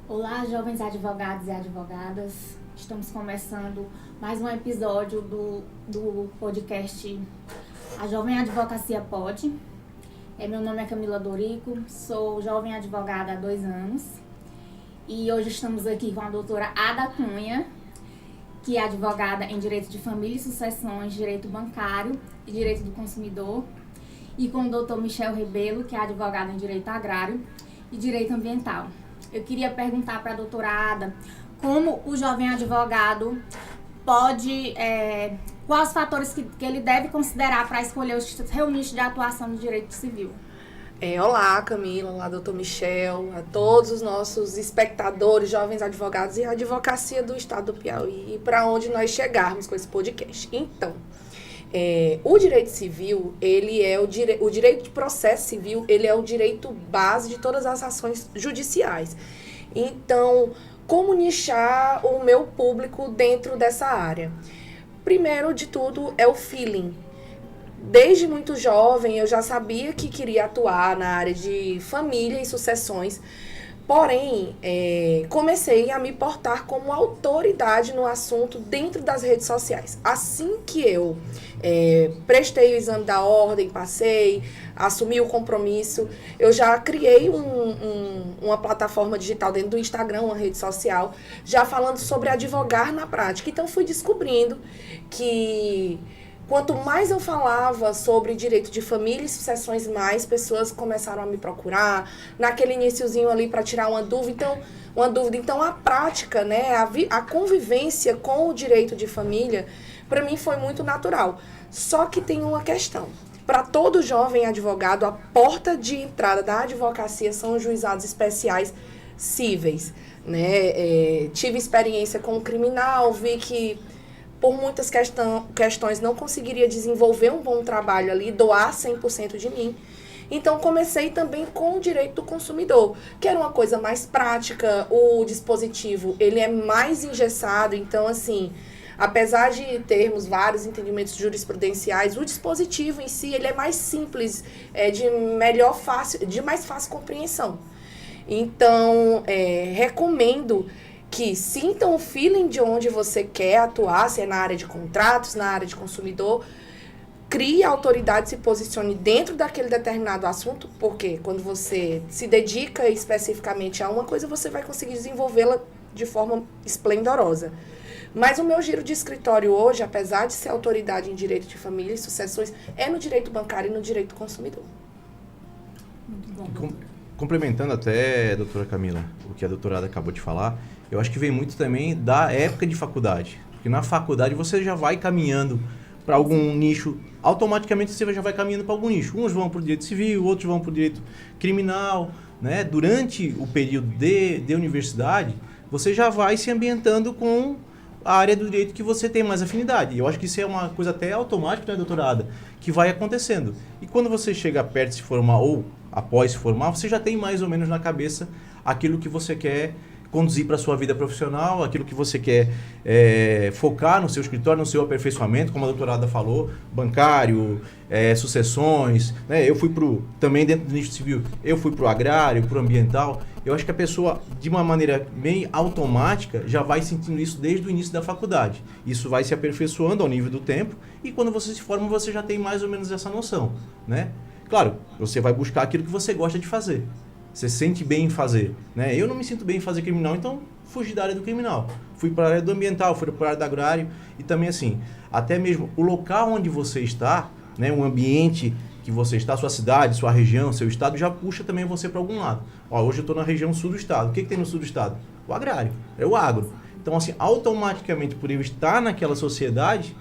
Olá, jovens advogados e advogadas. Estamos começando mais um episódio do podcast A Jovem Advocacia Pode. Meu nome é Camila Dorico, sou jovem advogada há 2 anos e hoje estamos aqui com a doutora Ada Cunha, que é advogada em Direito de Família e Sucessões, Direito Bancário e Direito do Consumidor, e com o doutor Michel Rebelo, que é advogado em Direito Agrário e Direito Ambiental. Eu queria perguntar para a doutora Ada como o jovem advogado pode, quais os fatores que ele deve considerar para escolher os seu nicho de atuação no direito civil. Olá, Camila, olá, doutor Michel, a todos os nossos espectadores, jovens advogados e a advocacia do estado do Piauí e para onde nós chegarmos com esse podcast. Então, o direito civil, ele é o direito de processo civil, ele é o direito base de todas as ações judiciais. Então, como nichar o meu público dentro dessa área? Primeiro de tudo é o feeling. Desde muito jovem eu já sabia que queria atuar na área de família e sucessões, porém comecei a me portar como autoridade no assunto dentro das redes sociais. Assim que eu prestei o exame da ordem, passei, assumi o compromisso, eu já criei uma plataforma digital dentro do Instagram, uma rede social, já falando sobre advogar na prática. Então fui descobrindo que quanto mais eu falava sobre direito de família e sucessões, mais pessoas começaram a me procurar, naquele iniciozinho ali para tirar uma dúvida. Então a prática, né, a convivência com o direito de família, para mim foi muito natural. Só que tem uma questão. Para todo jovem advogado, a porta de entrada da advocacia são os juizados especiais cíveis, né? Tive experiência com o criminal, vi que por muitas questões não conseguiria desenvolver um bom trabalho ali, doar 100% de mim. Então, comecei também com o direito do consumidor, que era uma coisa mais prática. O dispositivo, ele é mais engessado. Então, assim, apesar de termos vários entendimentos jurisprudenciais, o dispositivo em si, ele é mais simples, de mais fácil compreensão. Então, recomendo que sintam o feeling de onde você quer atuar, se é na área de contratos, na área de consumidor, crie a autoridade, se posicione dentro daquele determinado assunto, porque quando você se dedica especificamente a uma coisa, você vai conseguir desenvolvê-la de forma esplendorosa. Mas o meu giro de escritório hoje, apesar de ser autoridade em direito de família e sucessões, é no direito bancário e no direito do consumidor. Muito bom. Complementando até, doutora Camila, o que a doutorada acabou de falar, eu acho que vem muito também da época de faculdade. Porque na faculdade você já vai caminhando para algum nicho, automaticamente você já vai caminhando para algum nicho. Uns vão para o direito civil, outros vão para o direito criminal, né? Durante o período de universidade, você já vai se ambientando com a área do direito que você tem mais afinidade. E eu acho que isso é uma coisa até automática, né, doutorada, que vai acontecendo. E quando você chega perto de se formar ou após se formar, você já tem mais ou menos na cabeça aquilo que você quer conduzir para a sua vida profissional, aquilo que você quer focar no seu escritório, no seu aperfeiçoamento, como a doutorada falou, bancário, sucessões, né? Eu fui também dentro do nicho civil, eu fui para o agrário, para o ambiental. Eu acho que a pessoa, de uma maneira bem automática, já vai sentindo isso desde o início da faculdade. Isso vai se aperfeiçoando ao nível do tempo e quando você se forma, você já tem mais ou menos essa noção, né? Claro, você vai buscar aquilo que você gosta de fazer. Você se sente bem em fazer, né? Eu não me sinto bem em fazer criminal, então fugi da área do criminal. Fui para a área do ambiental, fui para a área do agrário e também assim, até mesmo o local onde você está, né, o ambiente que você está, sua cidade, sua região, seu estado, já puxa também você para algum lado. Ó, hoje eu estou na região sul do estado. O que tem no sul do estado? O agrário, é o agro. Então assim, automaticamente por eu estar naquela sociedade,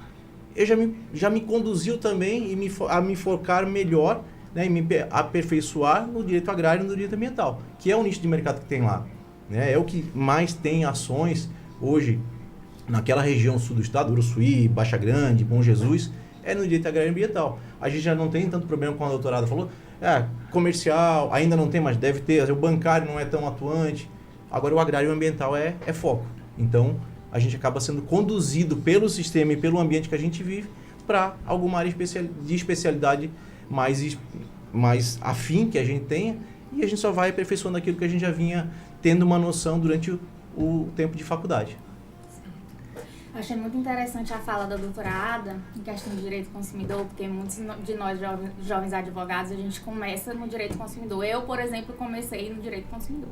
eu já me conduziu também a me focar melhor, né, e me aperfeiçoar no direito agrário e no direito ambiental, que é o nicho de mercado que tem lá, né? É o que mais tem ações hoje naquela região sul do estado, Uruçuí, Baixa Grande, Bom Jesus, é no direito agrário e ambiental. A gente já não tem tanto problema, como a doutorada falou, comercial, ainda não tem, mas deve ter, o bancário não é tão atuante, agora o agrário e o ambiental é foco. Então, a gente acaba sendo conduzido pelo sistema e pelo ambiente que a gente vive para alguma área de especialidade mais afim que a gente tenha, e a gente só vai aperfeiçoando aquilo que a gente já vinha tendo uma noção durante o tempo de faculdade. Achei muito interessante a fala da doutora Ada em questão de direito do consumidor, porque muitos de nós jovens advogados, a gente começa no direito do consumidor. Eu, por exemplo, comecei no direito do consumidor.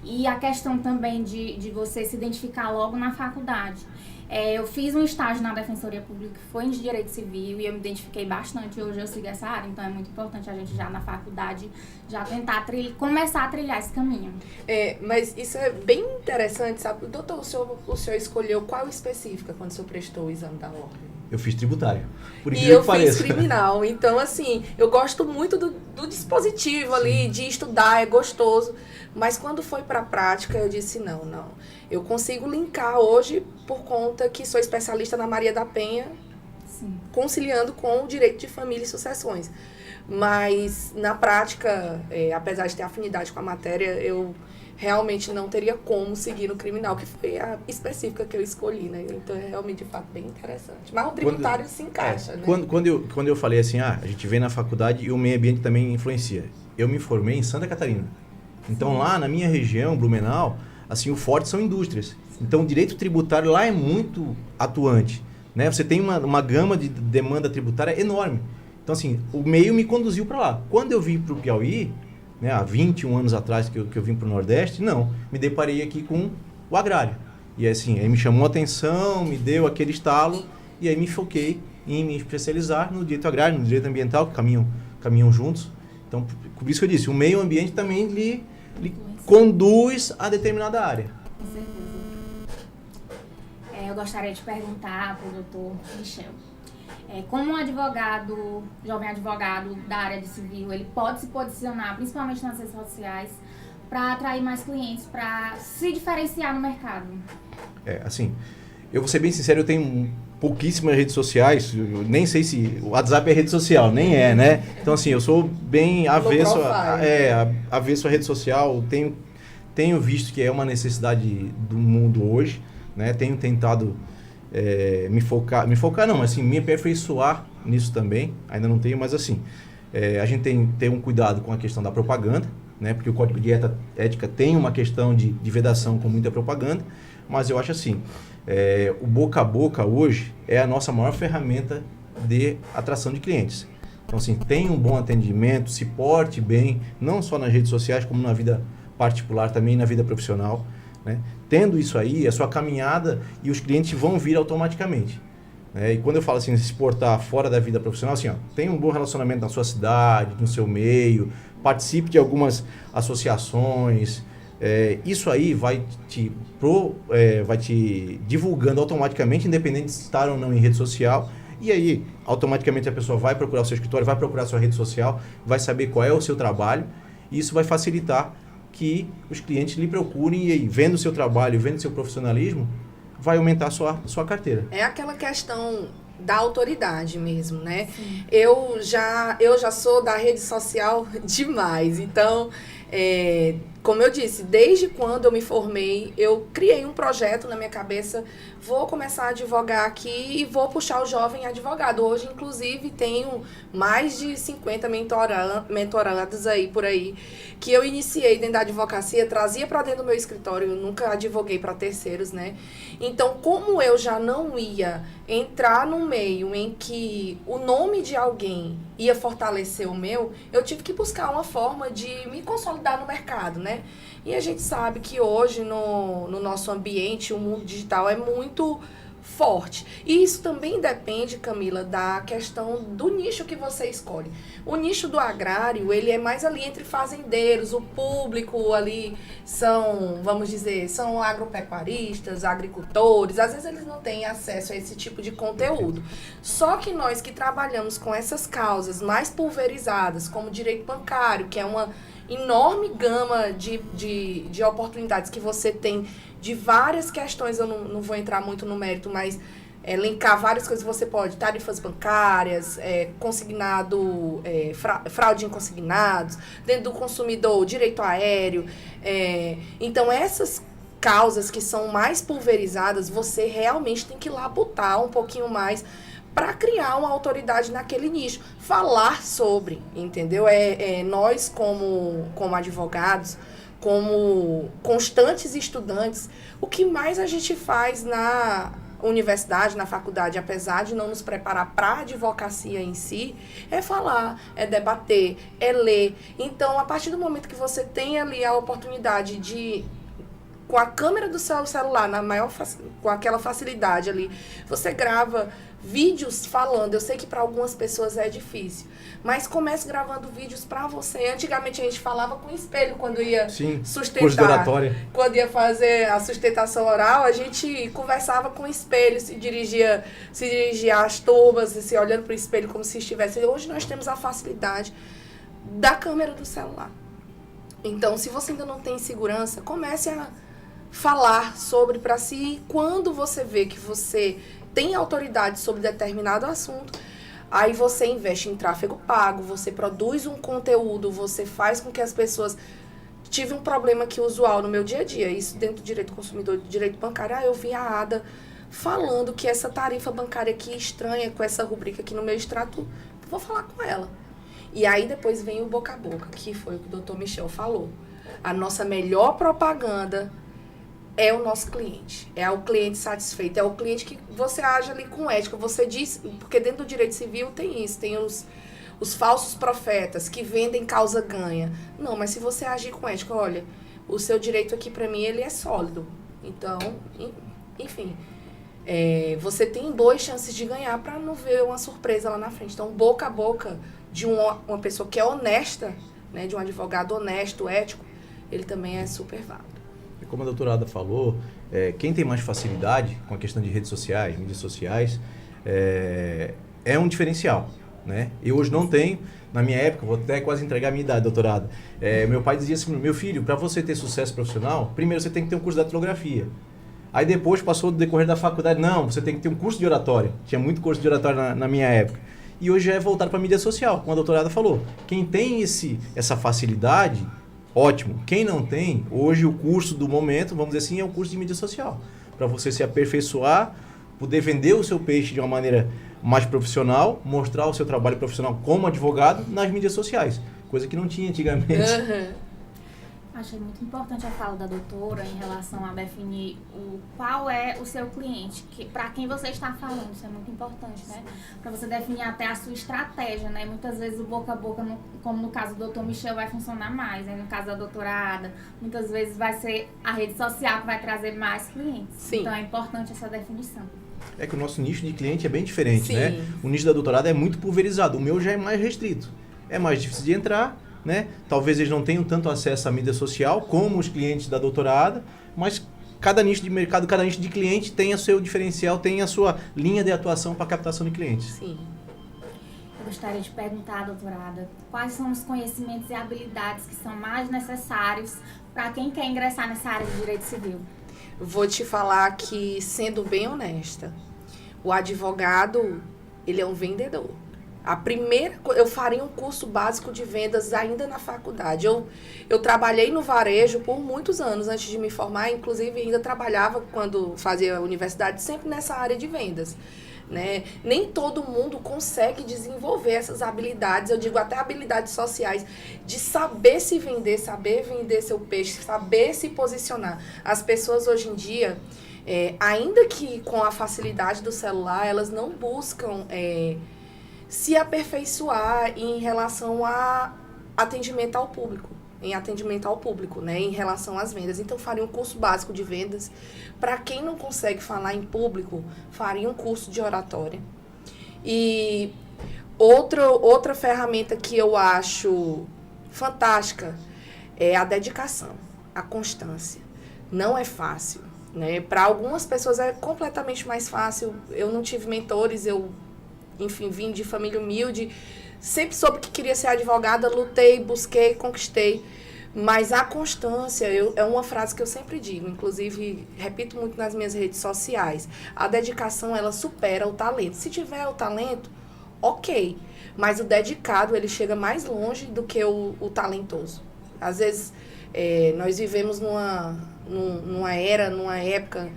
E a questão também de você se identificar logo na faculdade. Eu fiz um estágio na Defensoria Pública, que foi em Direito Civil, e eu me identifiquei bastante. Hoje eu sigo essa área, então é muito importante a gente já na faculdade já tentar começar a trilhar esse caminho. Mas isso é bem interessante, sabe? Doutor, o senhor escolheu qual específica quando o senhor prestou o exame da ordem? Eu fiz tributário, por E incrível eu que pareça. fiz criminal. Então, assim, eu gosto muito do dispositivo ali, de estudar, é gostoso. Mas quando foi para a prática, eu disse, não. Eu consigo linkar hoje por conta que sou especialista na Maria da Penha, Sim. conciliando com o direito de família e sucessões. Mas, na prática, apesar de ter afinidade com a matéria, eu realmente não teria como seguir no criminal, que foi a específica que eu escolhi, né? Então, é realmente, de fato, bem interessante. Mas o tributário se encaixa, né? Quando eu falei assim, a gente vem na faculdade e o meio ambiente também influencia. Eu me formei em Santa Catarina. Então, lá na minha região, Blumenau, assim, o forte são indústrias. Então, o direito tributário lá é muito atuante, né? Você tem uma gama de demanda tributária enorme. Então, assim, o meio me conduziu para lá. Quando eu vim para o Piauí, né, há 21 anos atrás que eu vim para o Nordeste, me deparei aqui com o agrário. E assim, aí me chamou a atenção, me deu aquele estalo, e aí me foquei em me especializar no direito agrário, no direito ambiental, que caminham juntos. Então, por isso que eu disse, o meio ambiente também lhe conduz a determinada área. Com certeza. Eu gostaria de perguntar para o doutor Michel. Como um advogado, jovem advogado da área de civil, ele pode se posicionar, principalmente nas redes sociais, para atrair mais clientes, para se diferenciar no mercado? Assim, eu vou ser bem sincero, eu tenho pouquíssimas redes sociais, eu nem sei se o WhatsApp é rede social, nem é, né? Então, assim, eu sou bem avesso a rede social, tenho visto que é uma necessidade do mundo hoje, né? Tenho tentado me focar não, assim, me aperfeiçoar nisso também, ainda não tenho, mas assim, a gente tem que ter um cuidado com a questão da propaganda, né? Porque o Código de Ética tem uma questão de vedação com muita propaganda, mas eu acho assim, o boca a boca hoje é a nossa maior ferramenta de atração de clientes. Então, assim, tenha um bom atendimento, se porte bem, não só nas redes sociais, como na vida particular, também na vida profissional, né? Tendo isso aí, a sua caminhada e os clientes vão vir automaticamente. E quando eu falo assim, se portar fora da vida profissional, assim, tenha um bom relacionamento na sua cidade, no seu meio, participe de algumas associações. Isso aí vai te divulgando automaticamente, independente de estar ou não em rede social. E aí, automaticamente a pessoa vai procurar o seu escritório, vai procurar a sua rede social, vai saber qual é o seu trabalho. E isso vai facilitar que os clientes lhe procurem e aí, vendo o seu trabalho, vendo o seu profissionalismo, vai aumentar a sua carteira. É aquela questão da autoridade mesmo, né? Sim. Eu já sou da rede social demais, então, como eu disse, desde quando eu me formei, eu criei um projeto na minha cabeça, vou começar a advogar aqui e vou puxar o jovem advogado. Hoje, inclusive, tenho mais de 50 mentorados aí por aí, que eu iniciei dentro da advocacia, trazia para dentro do meu escritório, eu nunca advoguei para terceiros, né? Então, como eu já não ia entrar num meio em que o nome de alguém ia fortalecer o meu, eu tive que buscar uma forma de me consolidar no mercado, né? E a gente sabe que hoje no nosso ambiente o mundo digital é muito forte. E isso também depende, Camila, da questão do nicho que você escolhe. O nicho do agrário, ele é mais ali entre fazendeiros, o público ali são, vamos dizer, são agropecuaristas, agricultores, às vezes eles não têm acesso a esse tipo de conteúdo. Só que nós que trabalhamos com essas causas mais pulverizadas, como direito bancário, que é uma enorme gama de oportunidades que você tem de várias questões, eu não vou entrar muito no mérito, mas linkar várias coisas você pode, tarifas bancárias, consignado, fraude em consignados, dentro do consumidor, direito aéreo. Então, essas causas que são mais pulverizadas, você realmente tem que labutar um pouquinho mais para criar uma autoridade naquele nicho, falar sobre, entendeu? Nós, como advogados, como constantes estudantes, o que mais a gente faz na universidade, na faculdade, apesar de não nos preparar para a advocacia em si, é falar, é debater, é ler. Então, a partir do momento que você tem ali a oportunidade de, com a câmera do seu celular, com aquela facilidade ali, você grava vídeos falando. Eu sei que para algumas pessoas é difícil, mas comece gravando vídeos para você. Antigamente a gente falava com espelho quando ia sustentar. Quando ia fazer a sustentação oral, a gente conversava com espelho, se dirigia às turmas, se olhando para o espelho como se estivesse. Hoje nós temos a facilidade da câmera do celular. Então, se você ainda não tem segurança, comece a falar sobre para si. Quando você vê que você tem autoridade sobre determinado assunto, aí você investe em tráfego pago, você produz um conteúdo, você faz com que as pessoas... Tive um problema aqui usual no meu dia a dia, isso dentro do direito consumidor e do direito bancário. Eu vi a Ada falando que essa tarifa bancária aqui estranha, com essa rubrica aqui no meu extrato, vou falar com ela. E aí depois vem o boca a boca, que foi o que o Dr. Michel falou. A nossa melhor propaganda é o nosso cliente, é o cliente satisfeito, é o cliente que você age ali com ética. Você diz, porque dentro do direito civil tem isso, tem os falsos profetas que vendem causa ganha. Não, mas se você agir com ética, olha, o seu direito aqui para mim, ele é sólido. Então, enfim, você tem boas chances de ganhar para não ver uma surpresa lá na frente. Então, boca a boca de uma pessoa que é honesta, né, de um advogado honesto, ético, ele também é super válido. Como a doutora Ada falou, quem tem mais facilidade com a questão de redes sociais, mídias sociais, é um diferencial, né? Eu hoje não tenho. Na minha época, vou até quase entregar a minha idade, doutora Ada. Meu pai dizia assim, meu filho, para você ter sucesso profissional, primeiro você tem que ter um curso de datilografia. Aí depois passou do decorrer da faculdade, não, você tem que ter um curso de oratória. Tinha muito curso de oratória na minha época. E hoje é voltado para a mídia social, como a doutora Ada falou. Quem tem essa facilidade... Ótimo. Quem não tem, hoje o curso do momento, vamos dizer assim, é o curso de mídia social. Para você se aperfeiçoar, poder vender o seu peixe de uma maneira mais profissional, mostrar o seu trabalho profissional como advogado nas mídias sociais. Coisa que não tinha antigamente. Uhum. Achei muito importante a fala da doutora em relação a definir qual é o seu cliente, para quem você está falando. Isso é muito importante, né? Para você definir até a sua estratégia, né? Muitas vezes o boca a boca, como no caso do Dr. Michel, vai funcionar mais, né? No caso da doutora Ada, muitas vezes vai ser a rede social que vai trazer mais clientes. Sim. Então é importante essa definição. É que o nosso nicho de cliente é bem diferente, Sim. né? O nicho da doutora Ada é muito pulverizado, o meu já é mais restrito. É mais difícil de entrar, né? Talvez eles não tenham tanto acesso à mídia social como os clientes da doutora Ada, mas cada nicho de mercado, cada nicho de cliente tem o seu diferencial, tem a sua linha de atuação para captação de clientes. Sim. Eu gostaria de perguntar, doutora Ada, quais são os conhecimentos e habilidades que são mais necessários para quem quer ingressar nessa área de direito civil? Vou te falar que, sendo bem honesta, o advogado, ele é um vendedor. Eu faria um curso básico de vendas ainda na faculdade. Eu trabalhei no varejo por muitos anos antes de me formar, inclusive ainda trabalhava quando fazia a universidade sempre nessa área de vendas, né? Nem todo mundo consegue desenvolver essas habilidades, eu digo até habilidades sociais, de saber se vender, saber vender seu peixe, saber se posicionar. As pessoas hoje em dia, ainda que com a facilidade do celular, elas não buscam... se aperfeiçoar em relação a atendimento ao público, né, em relação às vendas. Então, faria um curso básico de vendas. Para quem não consegue falar em público, faria um curso de oratória. E outra ferramenta que eu acho fantástica é a dedicação, a constância. Não é fácil, né? Para algumas pessoas é completamente mais fácil. Eu não tive mentores, enfim, vim de família humilde, sempre soube que queria ser advogada, lutei, busquei, conquistei, mas a constância é uma frase que eu sempre digo, inclusive repito muito nas minhas redes sociais, a dedicação, ela supera o talento. Se tiver o talento, ok, mas o dedicado, ele chega mais longe do que o talentoso. Às vezes, nós vivemos numa época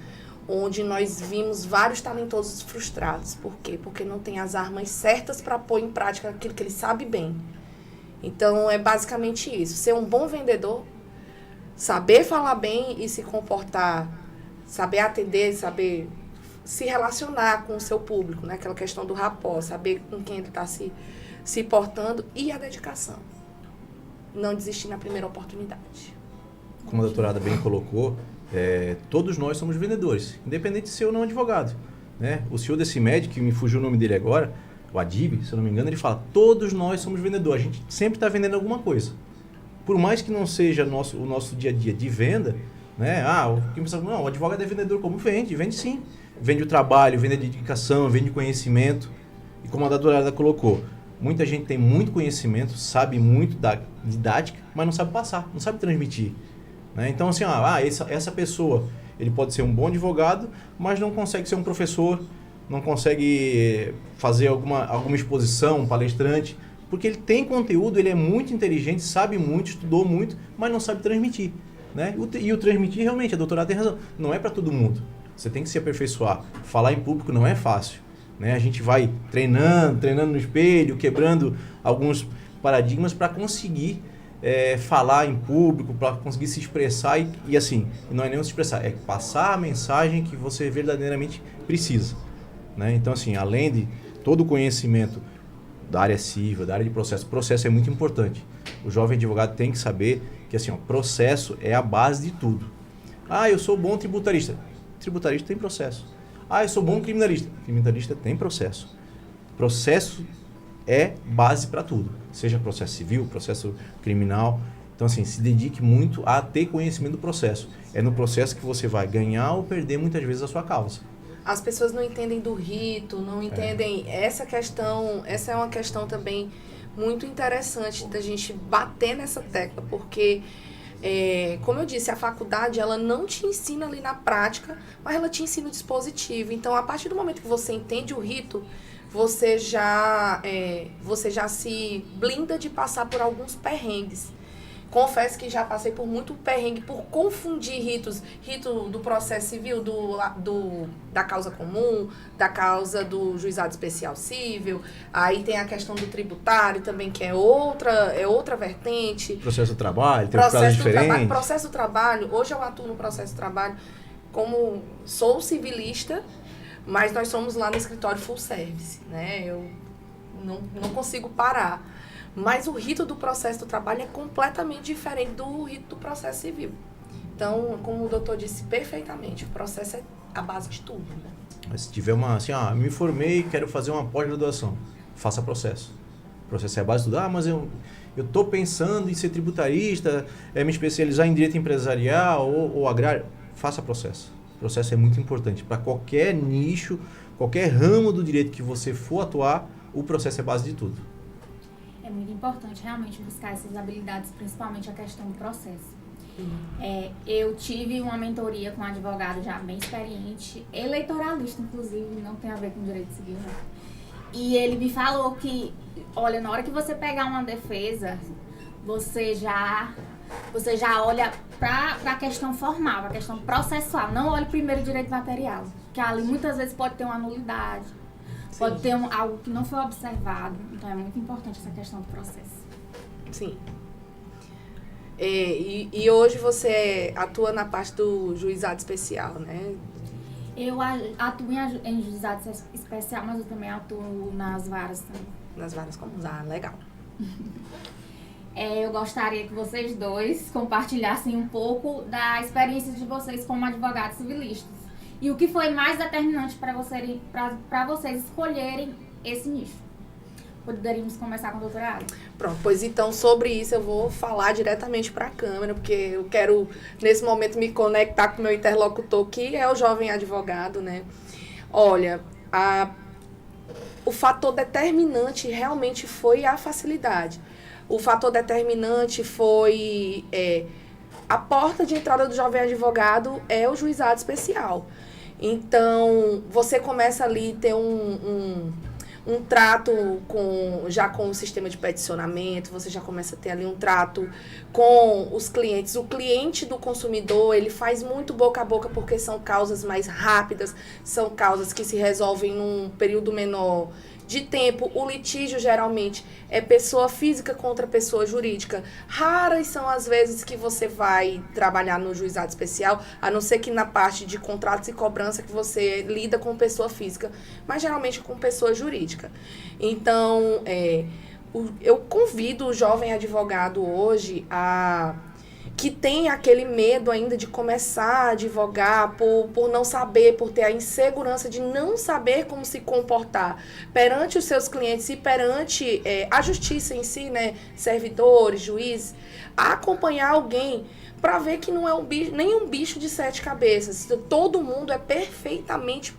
onde nós vimos vários talentosos frustrados. Por quê? Porque não tem as armas certas para pôr em prática aquilo que ele sabe bem. Então, é basicamente isso. Ser um bom vendedor, saber falar bem e se comportar, saber atender, saber se relacionar com o seu público, né? Aquela questão do rapport, saber com quem ele está se portando e a dedicação. Não desistir na primeira oportunidade. Como a doutorada bem colocou, todos nós somos vendedores, independente de ser ou não advogado. Né? O senhor desse médico, que me fugiu o nome dele agora, o Adib, se eu não me engano, ele fala, todos nós somos vendedores, a gente sempre está vendendo alguma coisa. Por mais que não seja o nosso dia a dia de venda, né? O advogado é vendedor, como vende sim. Vende o trabalho, vende a dedicação, vende o conhecimento. E como a doutorada colocou, muita gente tem muito conhecimento, sabe muito da didática, mas não sabe passar, não sabe transmitir. Né? Então, assim, essa pessoa, ele pode ser um bom advogado, mas não consegue ser um professor, não consegue fazer alguma exposição, um palestrante, porque ele tem conteúdo, ele é muito inteligente, sabe muito, estudou muito, mas não sabe transmitir. Né? E o transmitir, realmente, a doutorada tem razão, não é para todo mundo. Você tem que se aperfeiçoar. Falar em público não é fácil. Né? A gente vai treinando no espelho, quebrando alguns paradigmas para conseguir falar em público, para conseguir se expressar e assim, não é nem se expressar, é passar a mensagem que você verdadeiramente precisa. Né? Então, assim, além de todo o conhecimento da área civil, da área de processo é muito importante. O jovem advogado tem que saber que assim, processo é a base de tudo. Eu sou bom tributarista. Tributarista tem processo. Eu sou bom criminalista. Criminalista tem processo. Processo é base para tudo. Seja processo civil, processo criminal. Então, assim, se dedique muito a ter conhecimento do processo. É no processo que você vai ganhar ou perder muitas vezes a sua causa. As pessoas não entendem do rito, não entendem essa questão. Essa é uma questão também muito interessante da gente bater nessa tecla, porque, como eu disse, a faculdade ela não te ensina ali na prática, mas ela te ensina o dispositivo. Então, a partir do momento que você entende o rito, você já se blinda de passar por alguns perrengues. Confesso que já passei por muito perrengue por confundir ritos. Rito do processo civil, da causa comum, da causa do juizado especial civil. Aí tem a questão do tributário também, que é outra vertente. Processo do trabalho, tem prazos diferentes. Processo do trabalho, hoje eu atuo no processo do trabalho como sou civilista, mas nós somos lá no escritório full service, né? Eu não consigo parar. Mas o rito do processo do trabalho é completamente diferente do rito do processo civil. Então, como o doutor disse perfeitamente, o processo é a base de tudo. Né? Mas se tiver me formei, quero fazer uma pós-graduação, faça processo. O processo é a base de tudo. Mas eu estou pensando em ser tributarista, me especializar em direito empresarial ou agrário. Faça processo. O processo é muito importante. Para qualquer nicho, qualquer ramo do direito que você for atuar, o processo é a base de tudo. É muito importante realmente buscar essas habilidades, principalmente a questão do processo. Eu tive uma mentoria com um advogado já bem experiente, eleitoralista, inclusive, não tem a ver com direito civil, né? E ele me falou que, olha, na hora que você pegar uma defesa, você já olha para a questão formal, para a questão processual. Não olhe primeiro o direito material, que ali muitas vezes pode ter uma nulidade. Sim. Pode ter algo que não foi observado. Então, é muito importante essa questão do processo. Sim. E hoje você atua na parte do juizado especial, né? Eu atuo em juizado especial, mas eu também atuo nas varas também. Nas varas comuns, legal. Eu gostaria que vocês dois compartilhassem um pouco da experiência de vocês como advogados civilistas. E o que foi mais determinante para vocês escolherem esse nicho? Poderíamos começar com a doutora Ada. Pronto, pois então sobre isso eu vou falar diretamente para a câmera, porque eu quero nesse momento me conectar com o meu interlocutor, que é o jovem advogado, né? Olha, o fator determinante realmente foi a facilidade. O fator determinante foi a porta de entrada do jovem advogado é o juizado especial. Então, você começa ali a ter um trato já com o sistema de peticionamento, você já começa a ter ali um trato com os clientes. O cliente do consumidor, ele faz muito boca a boca porque são causas mais rápidas, são causas que se resolvem num período menor de tempo. O litígio, geralmente, é pessoa física contra pessoa jurídica. Raras são as vezes que você vai trabalhar no juizado especial, a não ser que na parte de contratos e cobrança que você lida com pessoa física, mas geralmente com pessoa jurídica. Então, eu convido o jovem advogado hoje que tem aquele medo ainda de começar a advogar por não saber, por ter a insegurança de não saber como se comportar perante os seus clientes e perante a justiça em si, né, servidores, juízes, acompanhar alguém para ver que não é nem um bicho de 7 cabeças. Todo mundo é perfeitamente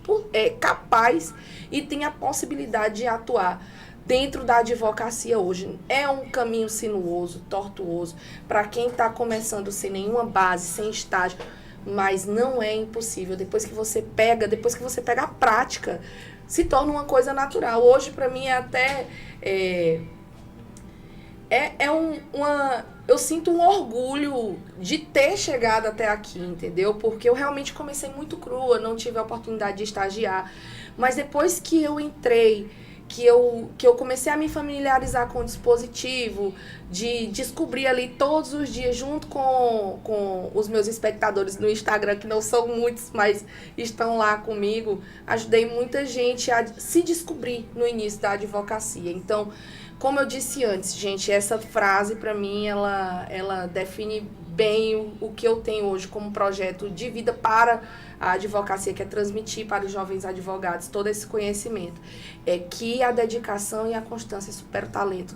capaz e tem a possibilidade de atuar dentro da advocacia hoje. É um caminho sinuoso, tortuoso, para quem está começando sem nenhuma base, sem estágio, mas não é impossível. Depois que você pega a prática, se torna uma coisa natural. Hoje, para mim, é até... eu sinto um orgulho de ter chegado até aqui, entendeu? Porque eu realmente comecei muito crua, não tive a oportunidade de estagiar. Mas depois que eu entrei, que eu comecei a me familiarizar com o dispositivo, de descobrir ali todos os dias, junto com os meus espectadores no Instagram, que não são muitos, mas estão lá comigo, ajudei muita gente a se descobrir no início da advocacia. Então, como eu disse antes, gente, essa frase, para mim, ela define bem o que eu tenho hoje como projeto de vida para a advocacia, que é transmitir para os jovens advogados todo esse conhecimento. É que a dedicação e a constância superam o talento.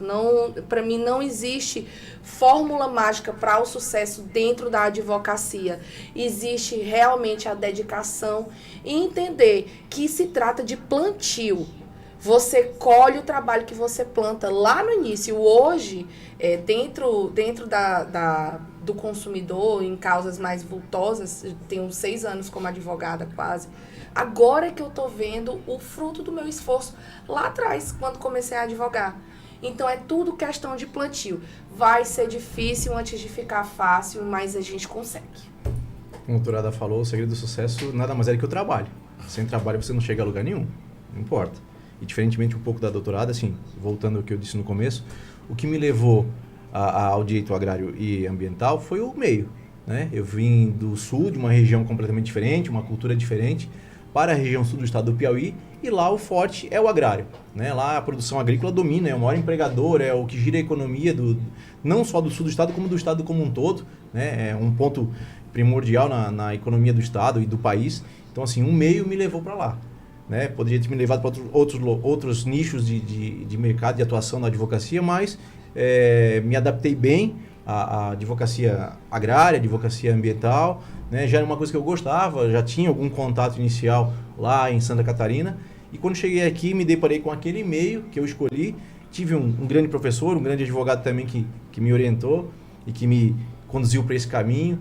Para mim, não existe fórmula mágica para o sucesso dentro da advocacia. Existe realmente a dedicação e entender que se trata de plantio. Você colhe o trabalho que você planta lá no início. Hoje, dentro do consumidor, em causas mais vultosas, eu tenho 6 anos como advogada quase, agora é que eu estou vendo o fruto do meu esforço lá atrás, quando comecei a advogar. Então, é tudo questão de plantio. Vai ser difícil antes de ficar fácil, mas a gente consegue. Como a doutorada falou, o segredo do sucesso nada mais é que o trabalho. Sem trabalho você não chega a lugar nenhum, não importa. E diferentemente um pouco da doutorada, assim, voltando ao que eu disse no começo, o que me levou ao direito agrário e ambiental foi o meio, né? Eu vim do sul, de uma região completamente diferente, uma cultura diferente, para a região sul do estado do Piauí, e lá o forte é o agrário, né? Lá a produção agrícola domina, é o maior empregador, é o que gira a economia não só do sul do estado, como do estado como um todo, né? É um ponto primordial na economia do estado e do país. Então, assim, o meio me levou para lá. Né? Poderia ter me levado para outros nichos de mercado de atuação na advocacia, mas me adaptei bem à advocacia agrária, advocacia ambiental, né? Já era uma coisa que eu gostava, já tinha algum contato inicial lá em Santa Catarina, e quando cheguei aqui me deparei com aquele meio que eu escolhi. Tive um grande professor, um grande advogado também que me orientou e que me conduziu para esse caminho.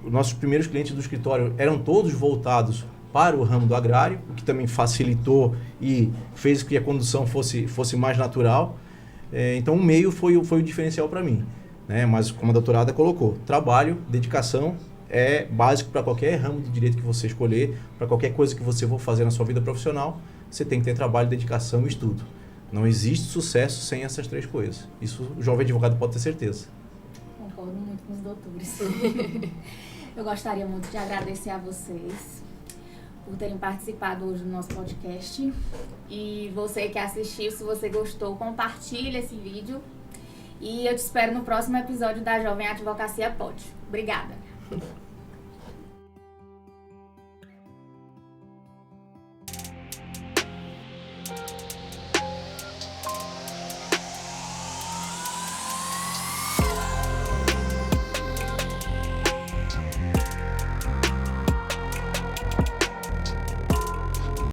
Nossos primeiros clientes do escritório eram todos voltados para o ramo do agrário, o que também facilitou e fez com que a condução fosse mais natural. Então, o meio foi o diferencial para mim, né? Mas, como a doutorada colocou, trabalho, dedicação é básico para qualquer ramo de direito que você escolher, para qualquer coisa que você for fazer na sua vida profissional, você tem que ter trabalho, dedicação e estudo. Não existe sucesso sem essas 3 coisas. Isso o jovem advogado pode ter certeza. Concordo muito com os doutores. Eu gostaria muito de agradecer a vocês por terem participado hoje do nosso podcast. E você que assistiu, se você gostou, compartilhe esse vídeo. E eu te espero no próximo episódio da Jovem Advocacia Pod. Obrigada.